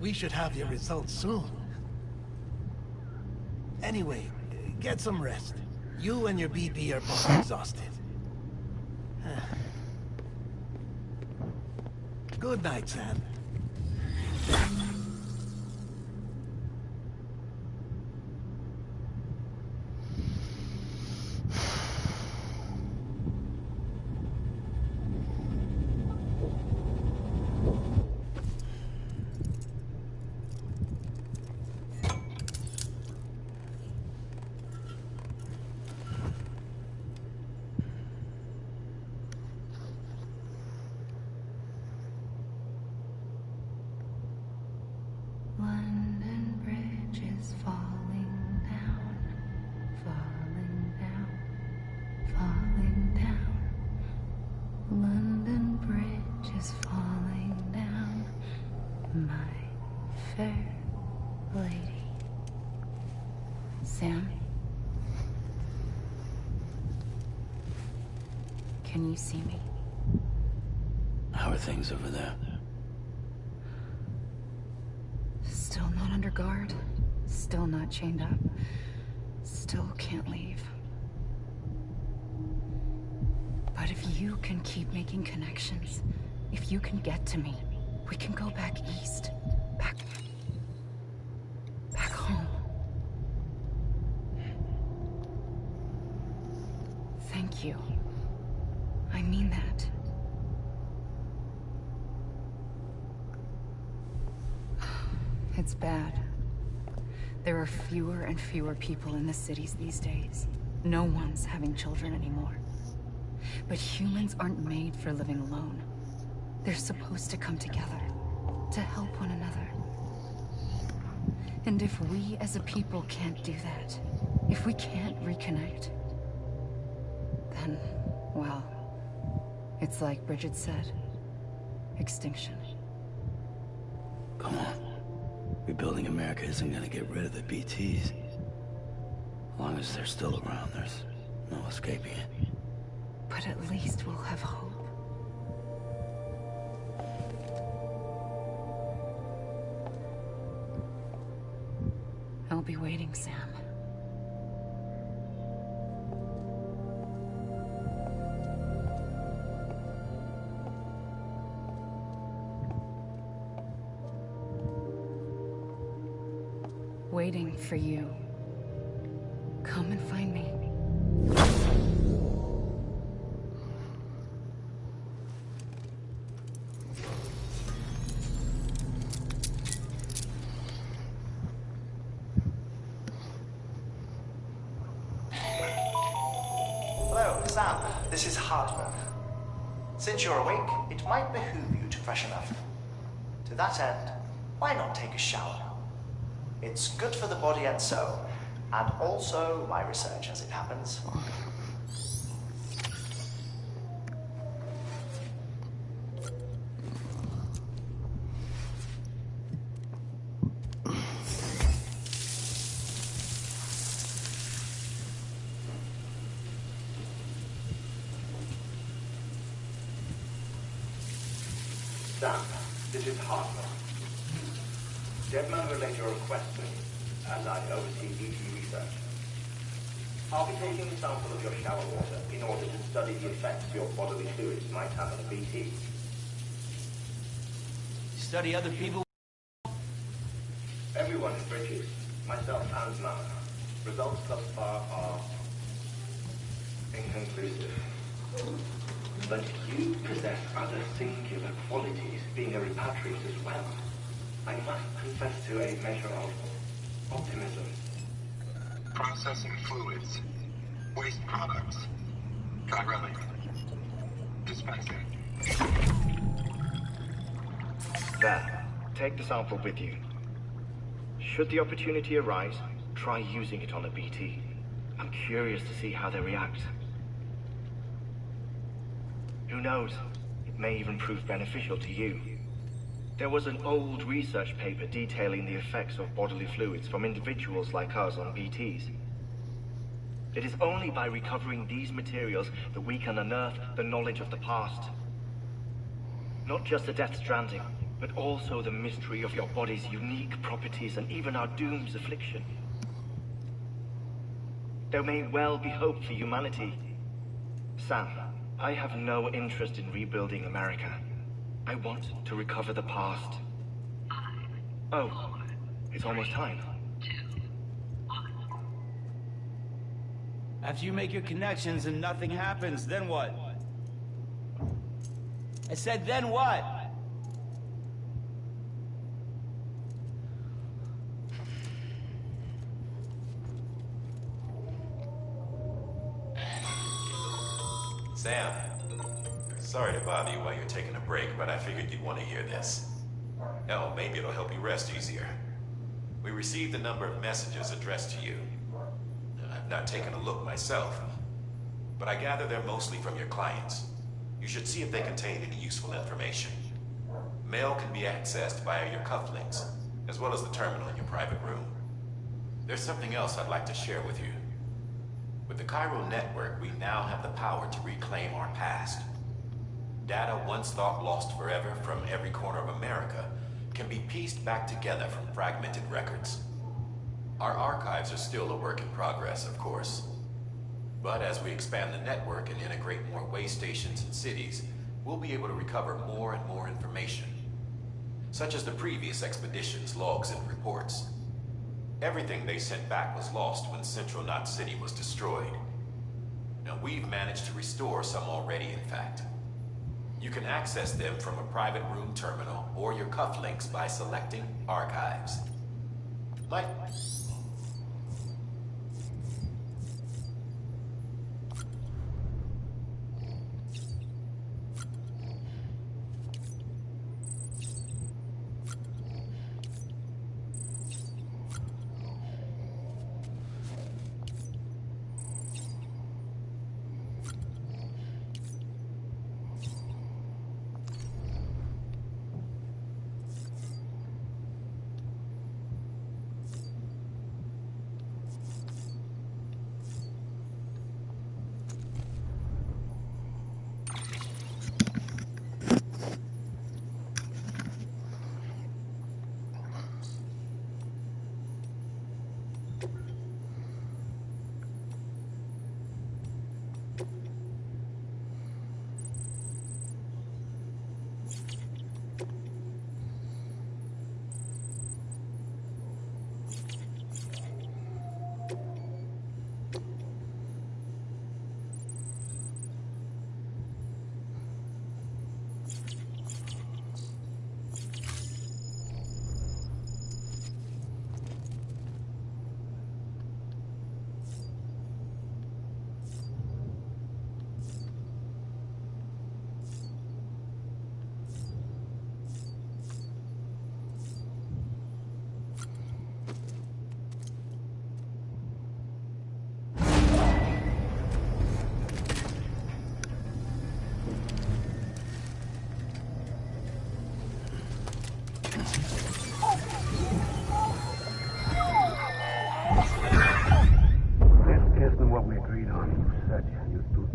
We should have your results soon. Anyway, get some rest. You and your BP are both exhausted. Good night, Sam. London Bridge is falling down, falling down, falling down. London Bridge is falling down, my fair lady. Sam? Can you see me? How are things over there? Still not under guard, still not chained up, still can't leave. But if you can keep making connections, if you can get to me, we can go back east, back home. Thank you. I mean that. It's bad. There are fewer and fewer people in the cities these days. No one's having children anymore. But humans aren't made for living alone. They're supposed to come together, to help one another. And if we as a people can't do that, if we can't reconnect, then, well, it's like Bridget said, extinction. Come on. Rebuilding America isn't gonna get rid of the BTs. As long as they're still around, there's no escaping it. But at least we'll have hope. I'll be waiting, Sam. Waiting for you. Come and find me. Hello, Sam. This is Hartman. Since you're awake, it might behoove you to freshen up. To that end, why not take a shower? It's good for the body and soul, and also my research as it happens. Sam, this is Hartman. Deadman relayed your request to me, as I oversee BT research. I'll be taking a sample of your shower water in order to study the effects your bodily fluids might have on a BT. Study other people? Everyone in Bridges, myself and Mama. Results thus far are inconclusive. But you possess other singular qualities, being a repatriate as well. I must confess to a measure of optimism. Processing fluids. Waste products. Chiralic. Dispensing. There. Take the sample with you. Should the opportunity arise, try using it on a BT. I'm curious to see how they react. Who knows? It may even prove beneficial to you. There was an old research paper detailing the effects of bodily fluids from individuals like us on BTs. It is only by recovering these materials that we can unearth the knowledge of the past. Not just the Death Stranding, but also the mystery of your body's unique properties and even our doom's affliction. There may well be hope for humanity. Sam, I have no interest in rebuilding America. I want to recover the past. Oh, it's almost time. After you make your connections and nothing happens, then what? I said, then what? Sam, sorry to bother you while you're taking a break, but I figured you'd want to hear this. Hell, maybe it'll help you rest easier. We received a number of messages addressed to you. I've not taken a look myself, but I gather they're mostly from your clients. You should see if they contain any useful information. Mail can be accessed via your cufflinks, as well as the terminal in your private room. There's something else I'd like to share with you. With the Chiral network, we now have the power to reclaim our past. Data once thought lost forever from every corner of America can be pieced back together from fragmented records. Our archives are still a work in progress, of course. But as we expand the network and integrate more way stations and cities, we'll be able to recover more and more information, such as the previous expedition's logs and reports. Everything they sent back was lost when Central Knot City was destroyed. Now we've managed to restore some already, in fact. You can access them from a private room terminal or your cufflinks by selecting Archives. Like...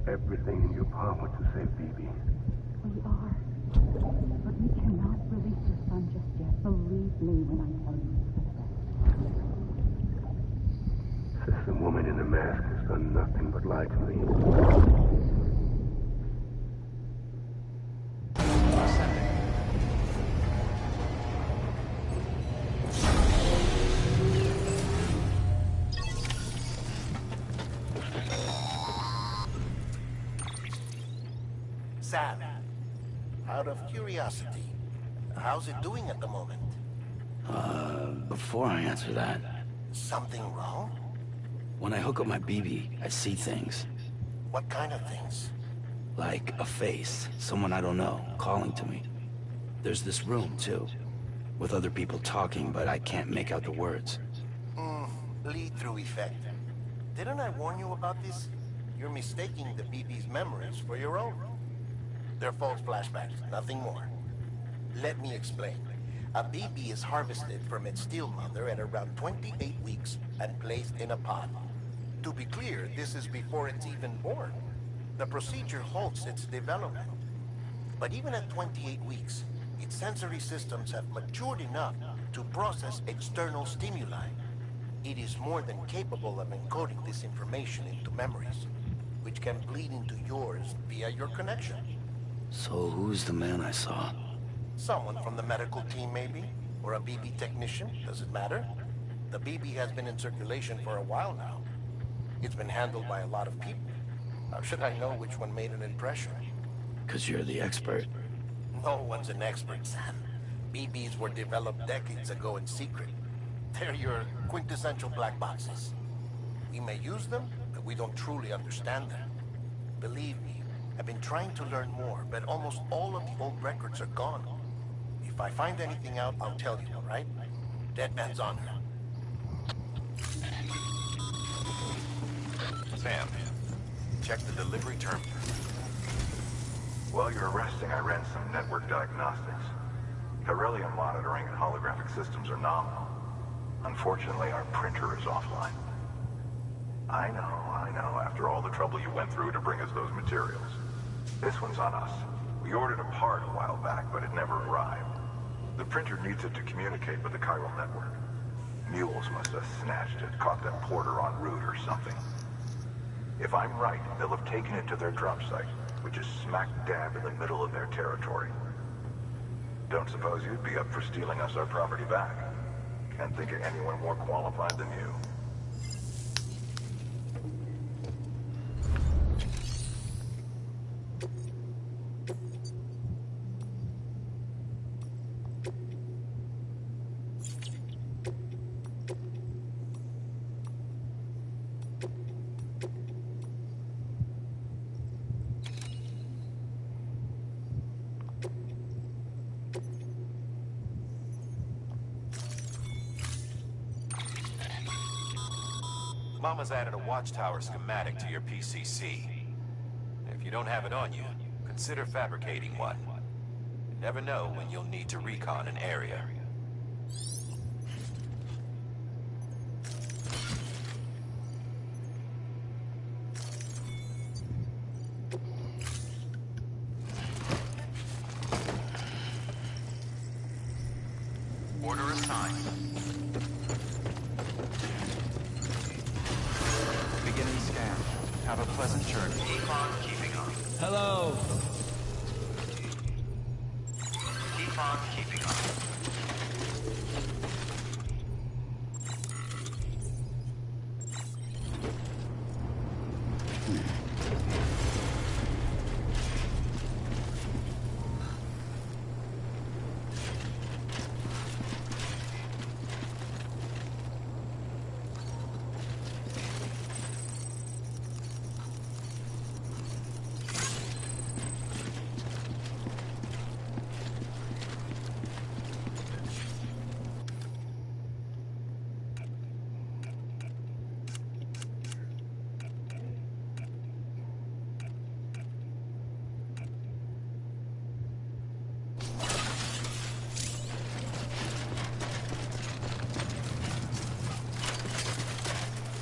everything in your power to save BB. We are. But we cannot release your son just yet. Believe me when I tell you it's for the best. This woman in the mask has done nothing but lie to me. Sam, out of curiosity, how's it doing at the moment? Before I answer that, Something wrong? when I hook up my BB, I see things. What kind of things? Like a face, someone I don't know, calling to me. There's this room, too, with other people talking, but I can't make out the words. Lead-through effect. Didn't I warn you about this? You're mistaking the BB's memories for your own. They're false flashbacks, nothing more. Let me explain. A BB is harvested from its steel mother at around 28 weeks and placed in a pod. To be clear, this is before it's even born. The procedure halts its development. But even at 28 weeks, Its sensory systems have matured enough to process external stimuli. It is more than capable of encoding this information into memories, which can bleed into yours via your connection. So who's the man I saw? Someone from the medical team, maybe? Or a BB technician? Does it matter? The BB has been in circulation for a while now. It's been handled by a lot of people. How should I know which one made an impression? 'Cause you're the expert. No one's an expert, Sam. BBs were developed decades ago in secret. They're your quintessential black boxes. We may use them, but we don't truly understand them. Believe me, I've been trying to learn more, but almost all of the old records are gone. If I find anything out, I'll tell you, all right? Dead man's honor. Sam, check the delivery terminal. While you're resting, I ran some network diagnostics. Beryllium monitoring and holographic systems are nominal. Unfortunately, our printer is offline. I know. After all the trouble you went through to bring us those materials. This one's on us. We ordered a part a while back, but it never arrived. The printer needs it to communicate with the chiral network. Mules must have snatched it, caught that porter en route or something. If I'm right, they'll have taken it to their drop site, which is smack dab in the middle of their territory. Don't suppose you'd be up for stealing us our property back? Can't think of anyone more qualified than you. Mama's added a watchtower schematic to your PCC. If you don't have it on you, consider fabricating one. You never know when you'll need to recon an area. Order assigned. Beginning scan. Have a pleasant journey. Keep on keeping on. Hello. Keep on keeping on.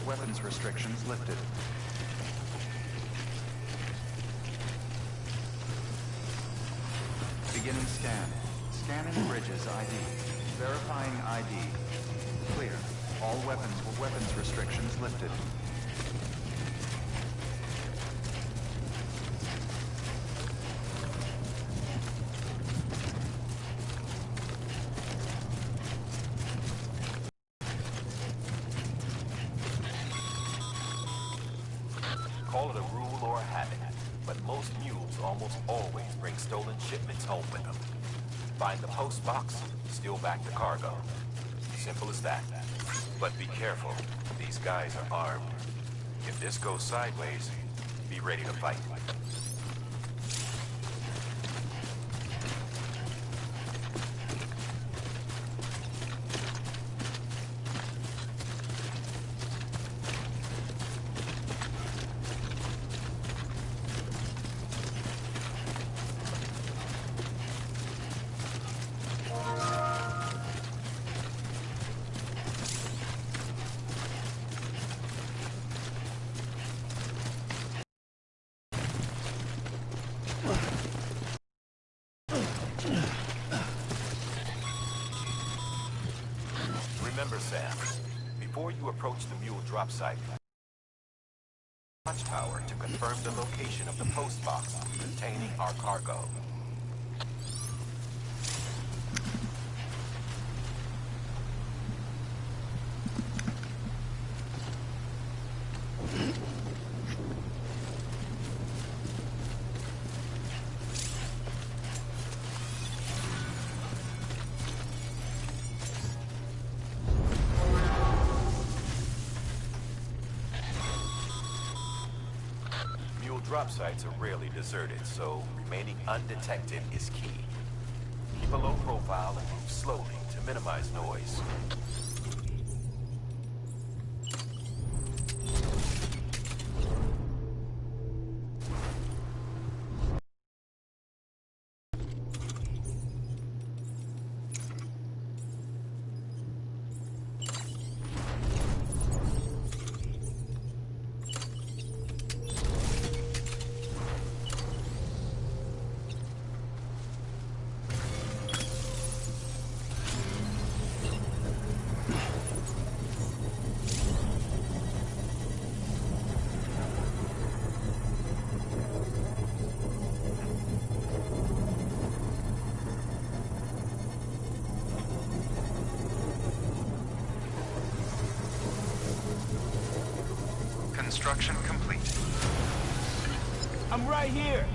Weapons restrictions lifted. Beginning scan. Scanning bridges ID. Verifying ID. Clear. All weapons restrictions lifted. Call it a rule or a habit, but most mules almost always bring stolen shipments home with them. Find the post box, steal back the cargo. Simple as that. But be careful. These guys are armed. If this goes sideways, be ready to fight. Remember, Sam, before you approach the mule drop site, watchtower to confirm the location of the post box containing our cargo. Drop sites are rarely deserted, so remaining undetected is key. Keep a low profile and move slowly to minimize noise. Construction complete. I'm right here.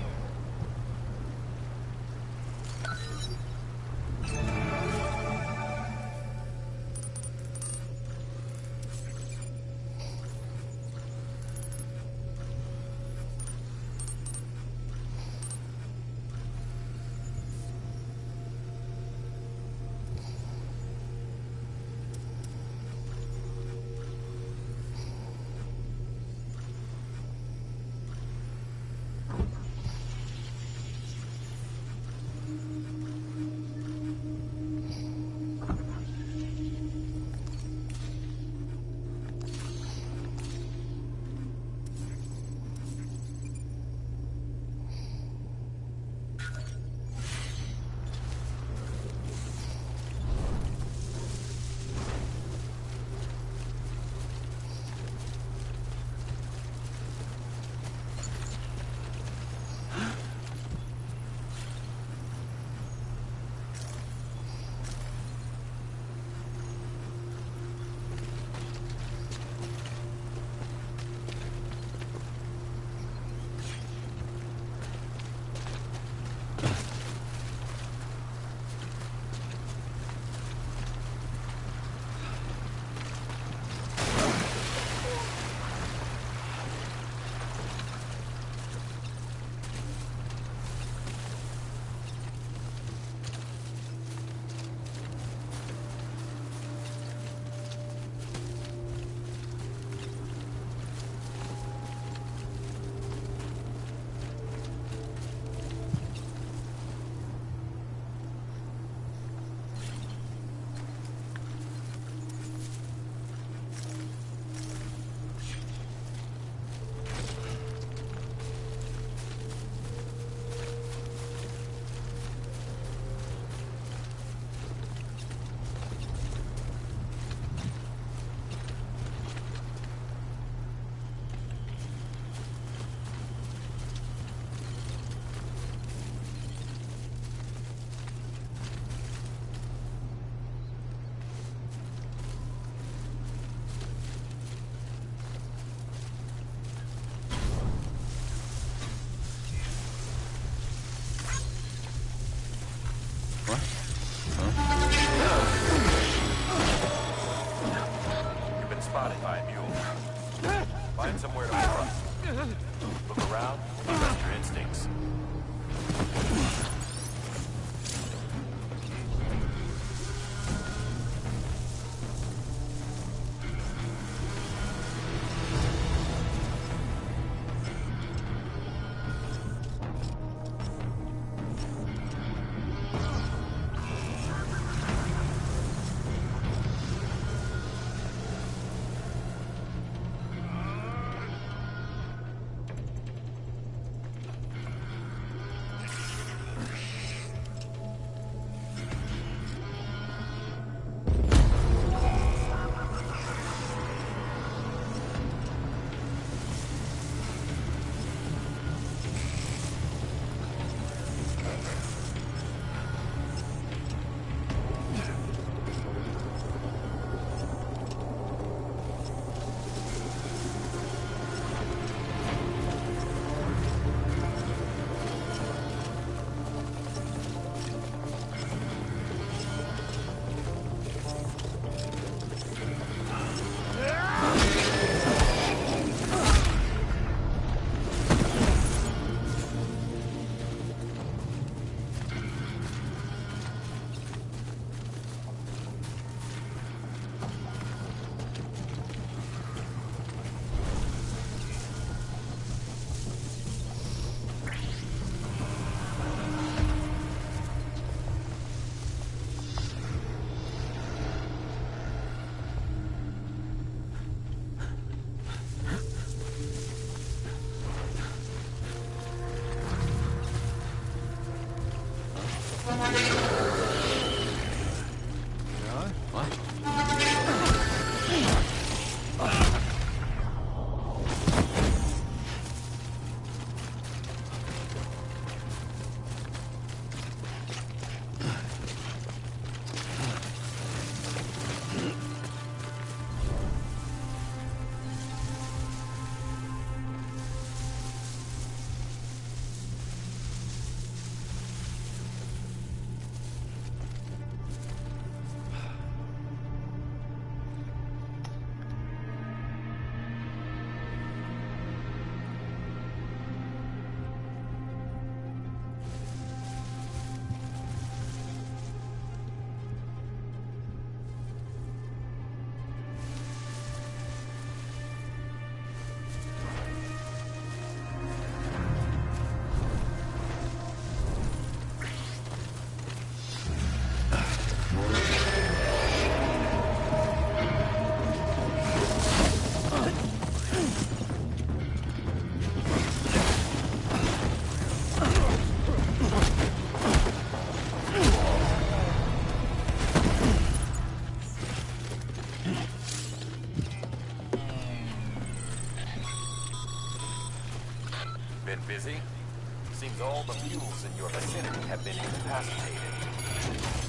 been busy? Seems all the fuels in your vicinity have been incapacitated.